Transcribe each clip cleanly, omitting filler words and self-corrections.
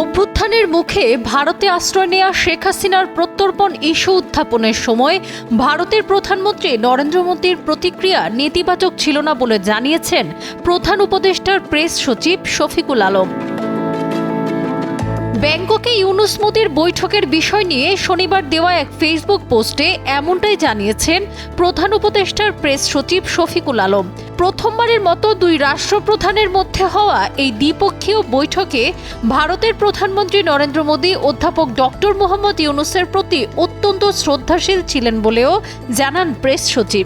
অভ্যুত্থানের মুখে ভারতে আশ্রয় নেওয়া শেখ হাসিনার প্রত্যর্পণ ইস্যু উত্থাপনের সময় ভারতের প্রধানমন্ত্রী নরেন্দ্র মোদীর প্রতিক্রিয়া নেতিবাচক ছিল না বলে জানিয়েছেন প্রধান উপদেষ্টার প্রেস সচিব শফিকুল আলম। ব্যাংককে ইউনুস মোদির বৈঠকের বিষয় নিয়ে শনিবার দেওয়া এক ফেসবুক পোস্টে এমনটাই জানিয়েছেন প্রধান উপদেষ্টার প্রেস সচিব শফিকুল আলম। প্রথমবারের মতো দুই রাষ্ট্রপ্রধানের মধ্যে হওয়া এই দ্বিপক্ষীয় বৈঠকে ভারতের প্রধানমন্ত্রী নরেন্দ্র মোদী অধ্যাপক ডক্টর মোহাম্মদ ইউনুসের প্রতি অত্যন্ত শ্রদ্ধাশীল ছিলেন বলেও জানান প্রেস সচিব।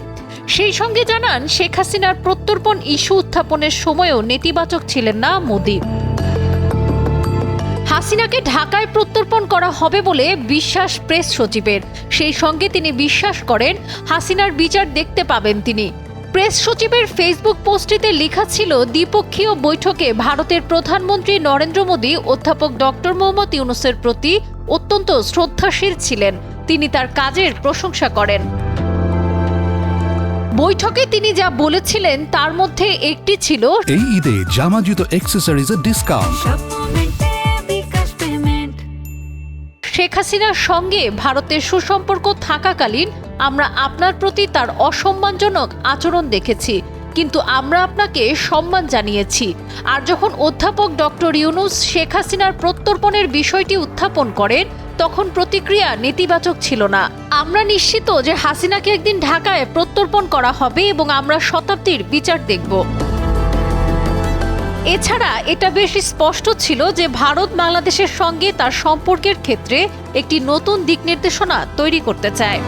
সেই সঙ্গে জানান শেখ হাসিনার প্রত্যর্পণ ইস্যু উত্থাপনের সময়ও নেতিবাচক ছিলেন না মোদী। হাসিনাকে ঢাকায় প্রত্যর্পণ করা হবে বলে বিশ্বাস প্রেস সচিবের। সেই সঙ্গে তিনি বিশ্বাস করেন হাসিনার বিচার দেখতে পাবেন তিনি। প্রেস সচিবের ফেসবুক পোস্টটিতে লেখা ছিল, দ্বিপক্ষীয় বৈঠকে ভারতের প্রধানমন্ত্রী নরেন্দ্র মোদী অধ্যাপক ডক্টর মোহাম্মদ ইউনুসের প্রতি অত্যন্ত শ্রদ্ধাশীল ছিলেন। তিনি তার কাজের প্রশংসা করেন। বৈঠকে তিনি যা বলেছিলেন তার মধ্যে একটি ছিল, এই ঈদে জামা জুতো অ্যাকসেসরিজের ডিসকাউন্ট। শেখ হাসিনার সঙ্গে ভারতের সুসম্পর্ক থাকাকালীন আমরা আপনার প্রতি তার অসম্মানজনক আচরণ দেখেছি, কিন্তু আমরা আপনাকে সম্মান জানিয়েছি। আর যখন অধ্যাপক ডক্টর ইউনুস শেখ হাসিনার প্রত্যর্পণের বিষয়টি উত্থাপন করেন তখন প্রতিক্রিয়া নেতিবাচক ছিল না। আমরা নিশ্চিত যে হাসিনাকে একদিন ঢাকায় প্রত্যর্পণ করা হবে এবং আমরা শতাব্দীর বিচার দেখব। এছাড়া এটা বেশ স্পষ্ট ছিল যে ভারত বাংলাদেশের সঙ্গে তার সম্পর্কের ক্ষেত্রে একটি নতুন দিক নির্দেশনা তৈরি করতে চায়।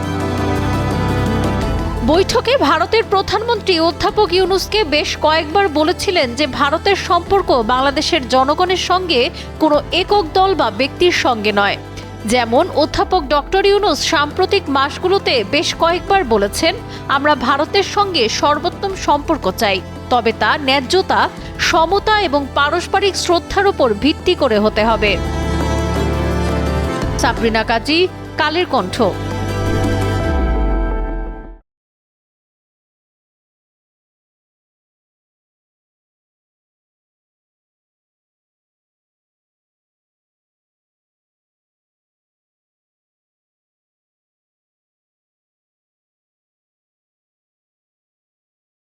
বৈঠকে ভারতের প্রধানমন্ত্রী অধ্যাপক ইউনুসকে বেশ কয়েকবার বলেছিলেন যে ভারতের সম্পর্ক বাংলাদেশের জনগণের সঙ্গে কোনো একক দল বা ব্যক্তির সঙ্গে নয়। যেমন অধ্যাপক ডক্টর ইউনুস সাম্প্রতিক মাসগুলোতে বেশ কয়েকবার বলেছেন, আমরা ভারতের সঙ্গে সর্বোত্তম সম্পর্ক চাই, তবে তা ন্যায্যতা, সমতা এবং পারস্পরিক শ্রদ্ধার উপর ভিত্তি করে হতে হবে। সাবরিনা কাজী, কালের কণ্ঠ।